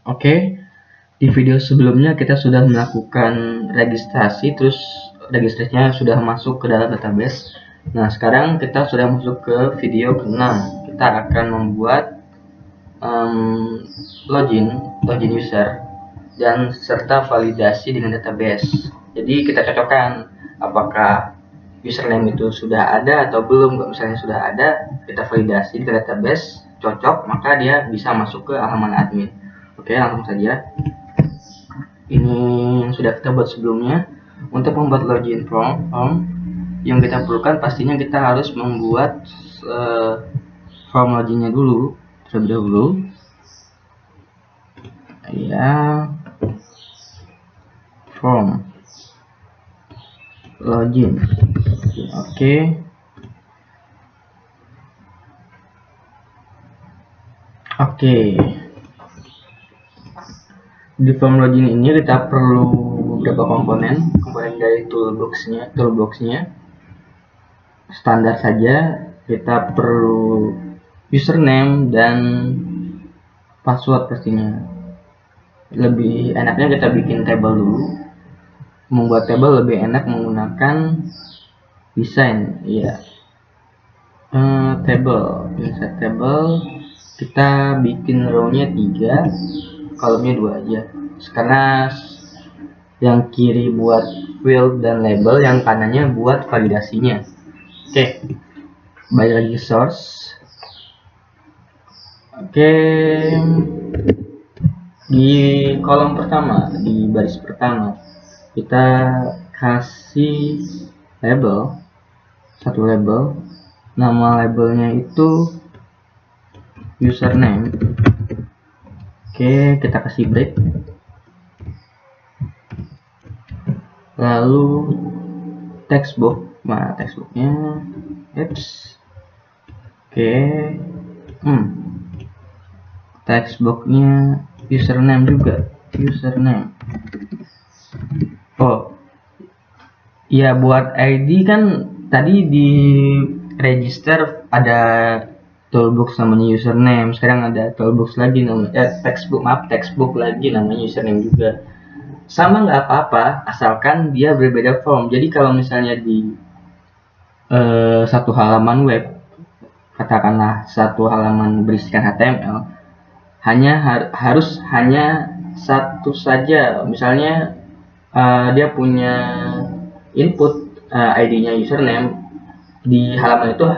Oke, di video sebelumnya kita sudah melakukan registrasi, terus registrasinya sudah masuk ke dalam database. Nah, sekarang kita sudah masuk ke video ke-6. Kita akan membuat login user dan serta validasi dengan database. Jadi kita cocokkan apakah username itu sudah ada atau belum. Kalau misalnya sudah ada, kita validasi ke database, cocok, maka dia bisa masuk ke halaman admin. Oke, langsung saja. Ini yang sudah kita buat sebelumnya. Untuk membuat login form yang kita perlukan, pastinya kita harus membuat form loginnya dulu terlebih dahulu. Ya, form login. Oke. Di form login ini kita perlu beberapa komponen dari toolboxnya standar saja. Kita perlu username dan password pastinya. Lebih enaknya kita bikin table dulu. Membuat table lebih enak menggunakan desain, ya. Insert table, kita bikin row-nya 3, kolomnya 2 aja. Karena yang kiri buat field dan label, yang kanannya buat validasinya. Oke, balik lagi source. Oke, di kolom pertama, di baris pertama, kita kasih label, satu label. Nama labelnya itu username. Oke, kita kasih break. Lalu textbook, nah textbooknya apps. Oke, textbooknya username juga, username. Oh iya, buat ID kan tadi di register ada toolbox namanya username, sekarang ada toolbox lagi namanya textbook lagi namanya username juga. Sama nggak apa-apa, asalkan dia berbeda form. Jadi kalau misalnya di satu halaman web, katakanlah satu halaman berisikan HTML, harus hanya satu saja. Misalnya dia punya input ID-nya username, di halaman itu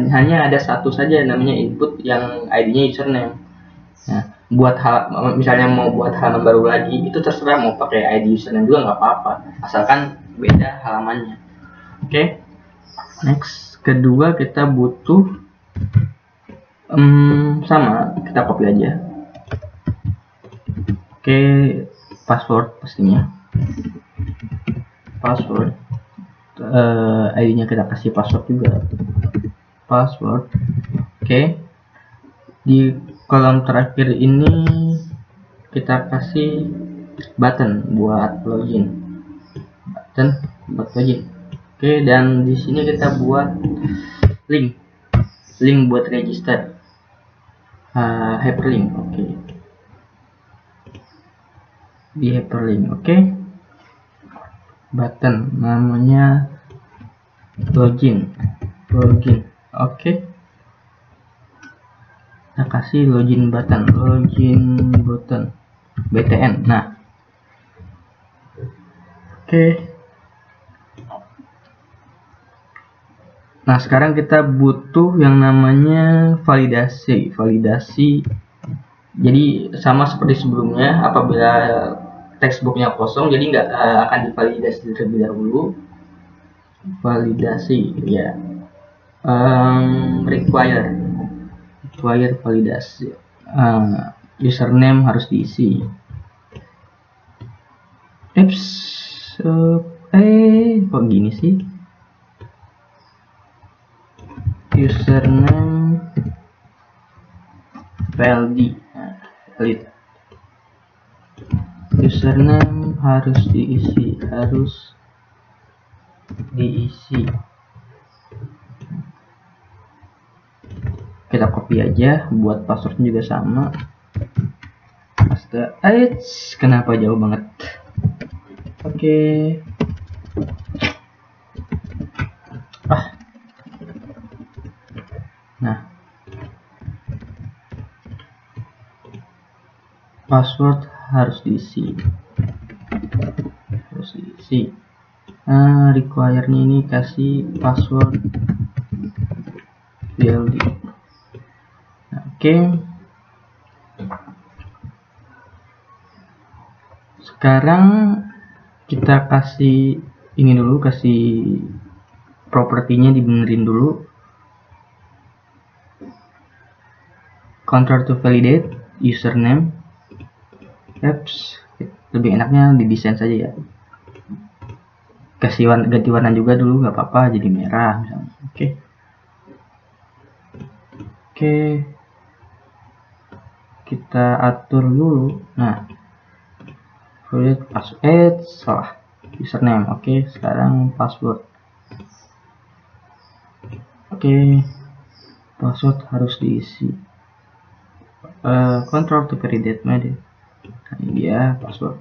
hanya ada satu saja namanya input yang ID-nya username. Nah, misalnya mau buat halaman baru lagi, itu terserah mau pakai ID username juga nggak apa-apa, asalkan beda halamannya. Oke, next. Kedua, kita butuh sama, kita copy aja. Oke, password pastinya. Password, ID-nya kita kasih password juga. Password. Oke. Di kolom terakhir ini kita kasih button buat login. Oke, dan di sini kita buat link buat register, hyperlink. Oke, di hyperlink. Oke, button namanya login. Oke, kita kasih login button btn. Nah, oke. Nah, sekarang kita butuh yang namanya validasi. Jadi sama seperti sebelumnya, apabila textbooknya kosong, jadi nggak akan divalidasi terlebih dahulu. Validasi, ya. Require validasi. Username harus diisi. Kok gini sih? Username valid. Username harus diisi. Kita copy aja, buat password juga sama. Kenapa jauh banget? Oke. Nah, password harus diisi. Require-nya ini kasih password VLD. Nah, oke. Sekarang kita kasih ini dulu, kasih propertinya dibenerin dulu. Control to validate username. Lebih enaknya didesain saja ya. Kasih ganti warna juga dulu, nggak apa-apa, jadi merah misalnya. Oke, kita atur dulu. Nah, password salah, username. Oke, sekarang password. Oke, password harus diisi. Control to validate deh. Nah, ini dia password.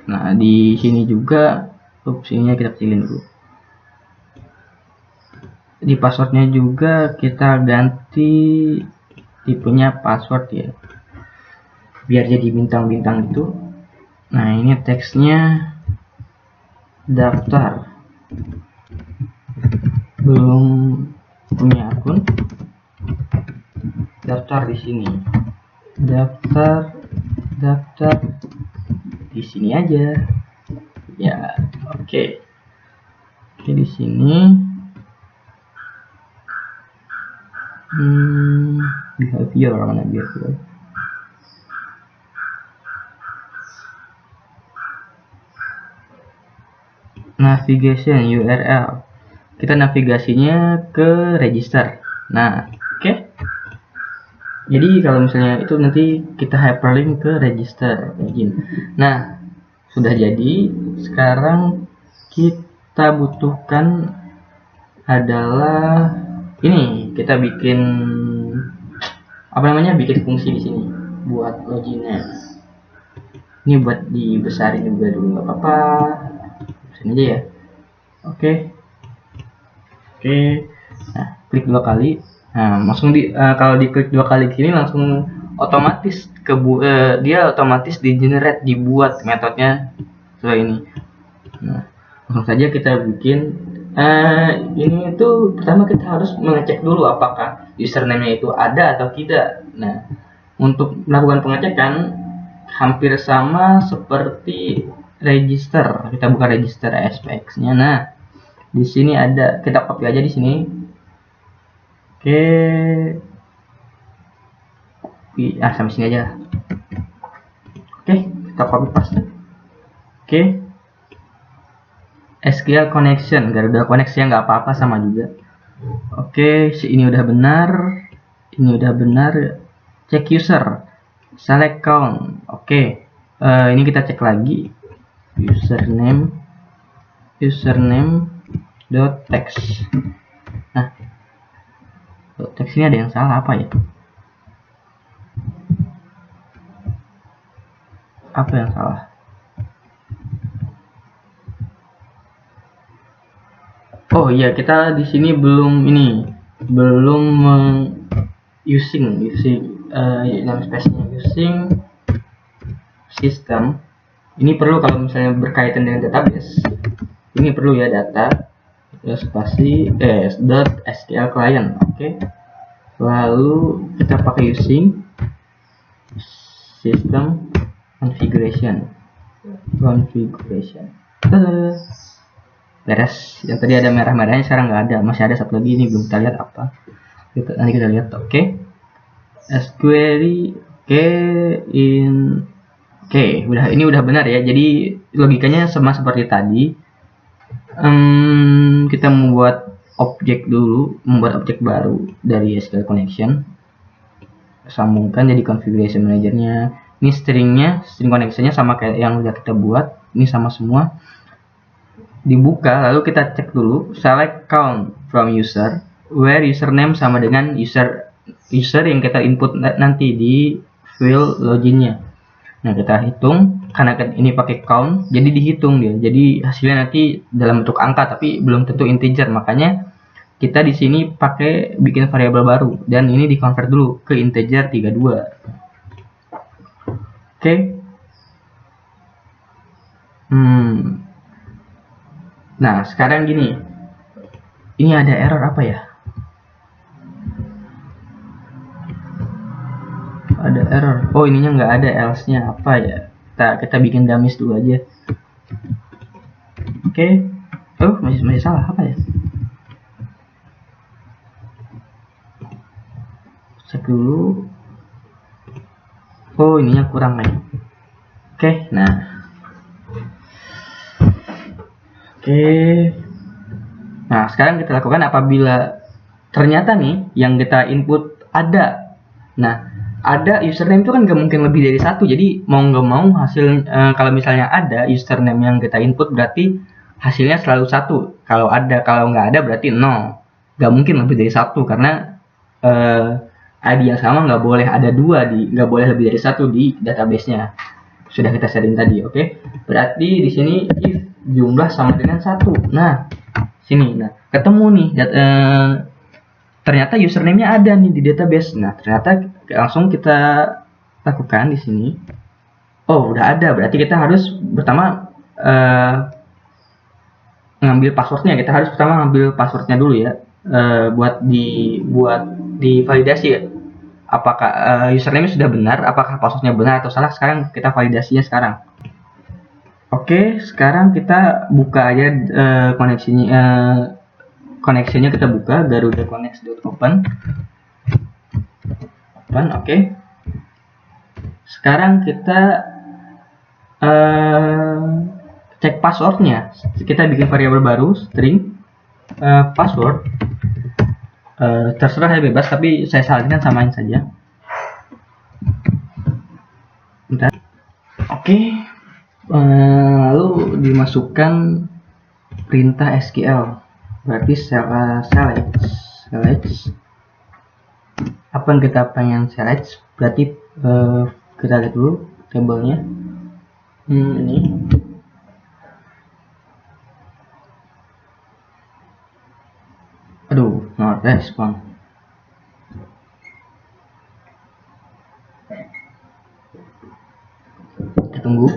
Nah, di sini juga opsinya kita kecilin dulu. Di passwordnya juga kita ganti tipenya password ya, biar jadi bintang-bintang gitu. Nah, ini teksnya daftar, belum punya akun, daftar di sini, daftar di sini aja ya. Oke, di sini behavior mana behavior. Navigation URL, kita navigasinya ke register. Nah, oke. Jadi kalau misalnya itu nanti kita hyperlink ke register login. Nah, sudah jadi. Sekarang kita butuhkan adalah ini, kita bikin bikin fungsi di sini buat loginnya. Ini buat dibesarin juga dulu, nggak apa-apa, besarin aja ya. Oke. Nah, klik 2 kali. Nah, langsung kalau diklik 2 kali gini langsung otomatis dia otomatis dibuat metodenya seperti ini. Nah, langsung saja kita bikin. Ini tuh pertama kita harus mengecek dulu apakah username-nya itu ada atau tidak. Nah, untuk melakukan pengecekan hampir sama seperti register. Kita buka register SPX-nya. Nah, di sini ada, kita copy aja di sini. Oke. Sampai sini aja. Oke, kita copy paste. Oke. SQL connection, Garuda koneksi yang nggak apa-apa, sama juga. Oke, ini udah benar. Cek user, select count. Oke, ini kita cek lagi username dot text. Nah, teks ini ada yang salah apa ya? Apa yang salah? Oh iya, kita di sini belum using namespace-nya using system. Ini perlu kalau misalnya berkaitan dengan database. Ini perlu ya, data spasi .sql client. Oke. Lalu kita pakai using system configuration. Beres. Yang tadi ada merah-merahnya sekarang nggak ada, masih ada satu lagi, ini belum kita lihat apa. Nanti kita lihat. Oke. SQL. Udah, ini udah benar ya. Jadi logikanya sama seperti tadi. Kita membuat objek baru dari SQL connection. Sambungkan jadi configuration manajernya. Ini string connectionnya sama kayak yang udah kita buat. Ini sama semua. Dibuka, lalu kita cek dulu select count from user where username sama dengan user yang kita input nanti di field loginnya. Nah, kita hitung karena ini pakai count, jadi dihitung dia. Jadi hasilnya nanti dalam bentuk angka tapi belum tentu integer. Makanya kita di sini pakai bikin variabel baru dan ini di-convert dulu ke integer 32. Oke. Nah, sekarang gini. Ini ada error apa ya? Ada error. Oh, ininya nggak ada else-nya, apa ya? Kita bikin dummies dulu aja. Oke. Oh, masih salah, apa ya? Cek dulu. Oh, ininya kurang nih. Oke, nah. Oke. Nah, sekarang kita lakukan apabila ternyata nih yang kita input ada. Nah, ada username itu kan gak mungkin lebih dari satu. Jadi mau nggak mau hasil kalau misalnya ada username yang kita input berarti hasilnya selalu satu. Kalau nggak ada berarti 0. Gak mungkin lebih dari satu karena ID yang sama nggak boleh ada nggak boleh lebih dari satu di database-nya. Sudah kita setting tadi, oke? Berarti di sini if jumlah sama dengan 1. Nah, sini. Nah, ketemu nih ternyata username-nya ada nih di database. Nah, ternyata langsung kita lakukan di sini. Oh, udah ada. Berarti kita harus pertama ngambil passwordnya. Kita harus pertama ngambil passwordnya dulu ya. Buat divalidasi ya. Apakah username sudah benar, apakah passwordnya benar atau salah. Sekarang kita validasinya sekarang. Oke, sekarang kita buka aja koneksinya kita buka Garuda Connect.open. Oke. Sekarang kita cek passwordnya. Kita bikin variabel baru string password. Terserah, saya bebas, tapi saya sarankan samain saja. Bentar. Oke. Lalu dimasukkan perintah SQL. Berarti select apa yang kita pengen select. Berarti kita lihat dulu tabelnya. Ini aduh, not respond. Kita tunggu.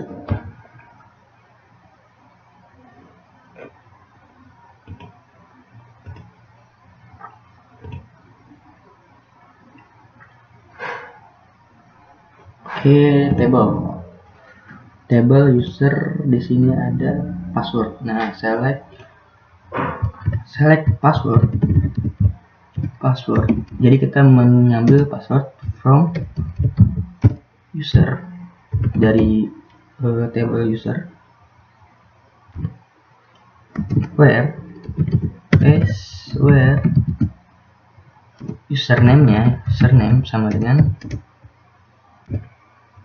Oke, table user di sini ada password. Nah, select password. Jadi kita mengambil password from user dari table user where username sama dengan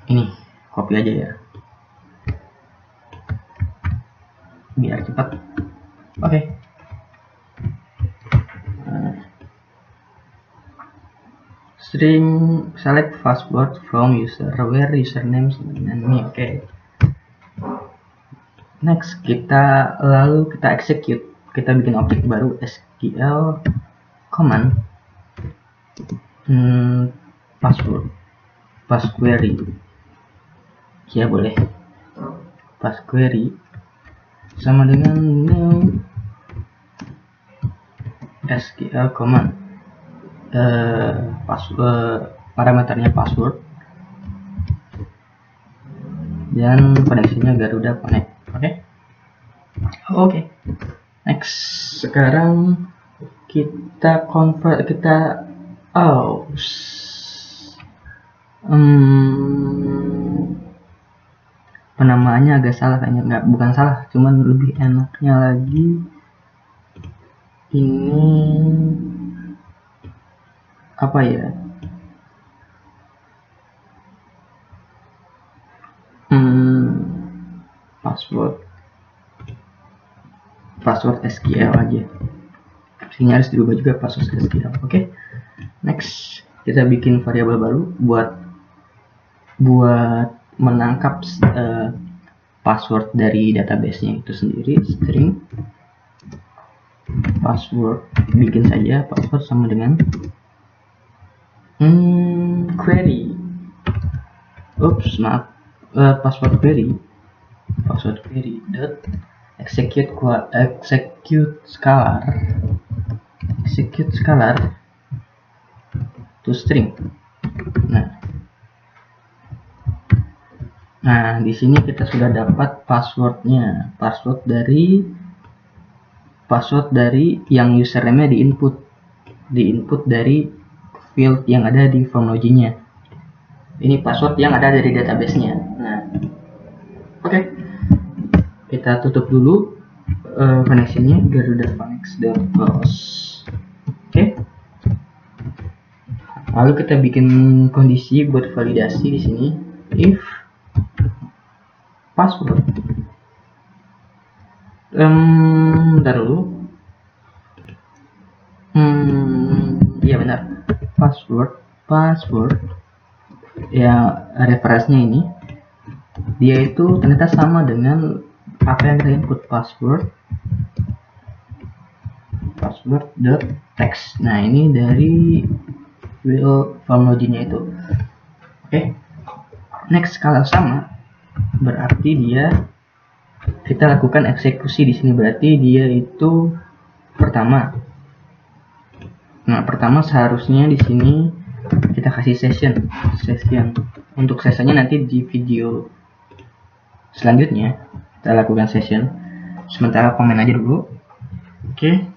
ini. Copy aja ya biar cepat. Oke. String select password from user where username sama dengan ini. Oke. Next, lalu kita execute. Kita bikin objek baru SQL command pass query. Ya boleh. Pass query sama dengan new SQL command. Parameternya password dan koneksinya Garuda Connect. Oke. Next, sekarang kita convert penamaannya agak salah kayaknya. Bukan salah, cuman lebih enaknya lagi ini apa ya? Password SQL aja. Sini harus dirubah juga password SQL. Oke. Next, kita bikin variabel baru buat buat menangkap password dari database-nya itu sendiri, string password, bikin saja password sama dengan query, maaf, password query dot execute scalar to string. Nah, di sini kita sudah dapat passwordnya, password dari yang username-nya di input dari field yang ada di form login-nya. Ini password yang ada dari database-nya. Nah, oke. Kita tutup dulu connection-nya Garuda Connect.close. Oke. Lalu kita bikin kondisi buat validasi di sini. If password bentar dulu. Iya benar. Password ya, reference-nya ini dia itu ternyata sama dengan apa yang kita input, password dot text. Nah, ini dari form login-nya itu. Oke. Next, kalau sama berarti kita lakukan eksekusi di sini, berarti dia itu pertama seharusnya di sini kita kasih session. Untuk sessionnya nanti di video selanjutnya kita lakukan session. Sementara komen aja dulu. Oke.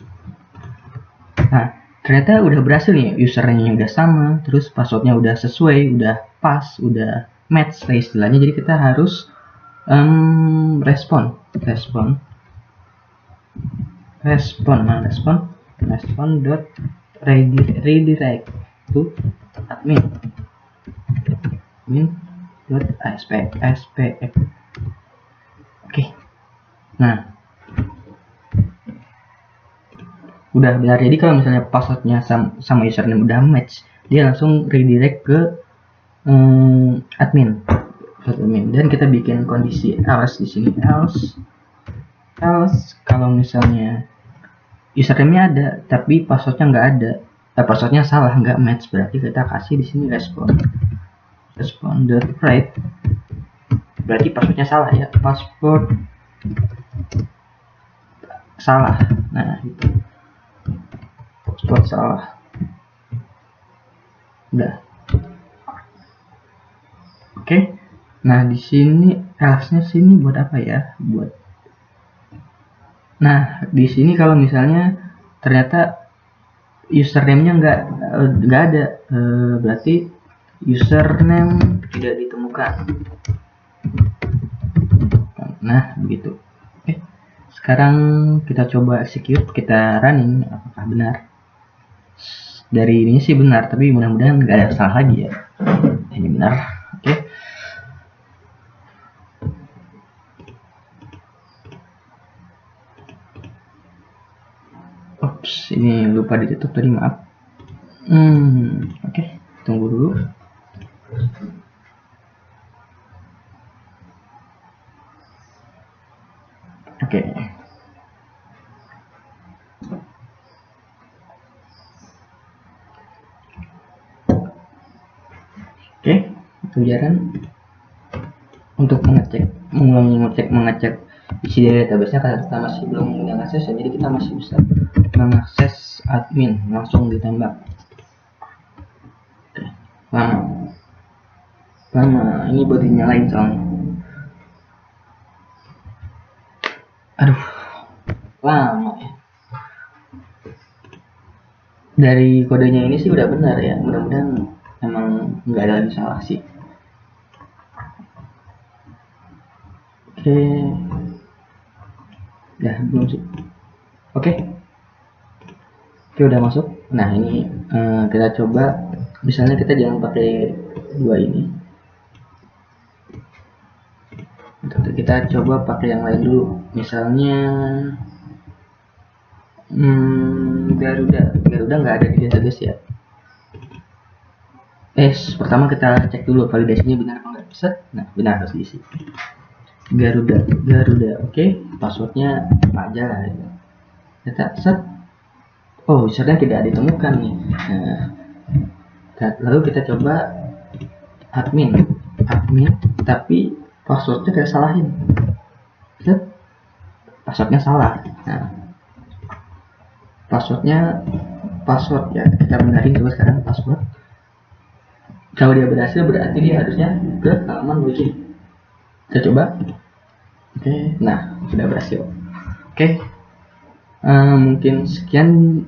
Nah, ternyata udah berhasil nih, username-nya udah sama, terus passwordnya udah sesuai, udah pas, udah match lah istilahnya. Jadi kita harus respon dot redirect to admin dot spf. Oke. Nah, udah benar. Jadi kalau misalnya passwordnya sama username udah match, dia langsung redirect ke admin. Dan kita bikin kondisi else di sini, else kalau misalnya username-nya ada tapi passwordnya nggak ada, passwordnya salah, nggak match, berarti kita kasih di sini respon dot write, berarti passwordnya salah ya, password salah. Nah, itu password salah. Udah. Oke. Nah, di sini else-nya sini buat apa ya? Nah, di sini kalau misalnya ternyata username-nya nggak ada, berarti username tidak ditemukan. Nah, begitu. Oke. Sekarang kita coba execute, kita running, apakah benar? Dari ini sih benar, tapi mudah-mudahan nggak ada salah lagi ya. Ini benar. Oke. Ups, ini lupa ditutup tadi, maaf. Oke, tunggu dulu. Oke. Oke, kemudian untuk mengecek isi dari database-nya, karena kita masih belum punya akses, jadi kita masih bisa mengakses admin, langsung ditembak. Oke. Lama ini buat dinyalain soalnya. Aduh, lama ya. Dari kodenya ini sih udah benar ya, mudah-mudahan emang nggak ada lagi salah sih. Oke. Ya, belum sih. Oke, udah masuk. Nah, ini kita coba, misalnya kita jangan pakai dua ini, kita coba pakai yang lain dulu, misalnya Garuda nggak ada di database ya. Pertama kita cek dulu validasinya benar apa enggak. Set. Nah, benar harus diisi. Garuda, oke. Passwordnya apa aja lah. Kita set. Oh, username tidak ditemukan nih. Nah, lalu kita coba admin, tapi passwordnya kita salahin. Set. Passwordnya salah. Nah, password ya, kita benerin coba sekarang password. Kalau dia berhasil berarti dia harusnya ke halaman login. Kita coba. Oke, nah sudah berhasil. Oke, mungkin sekian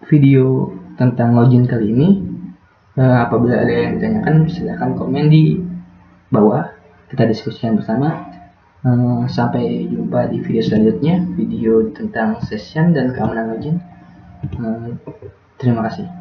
video tentang login kali ini. Apabila ada yang ditanyakan silahkan komen di bawah, kita diskusikan bersama. Sampai jumpa di video selanjutnya, video tentang session dan keamanan login. Terima kasih.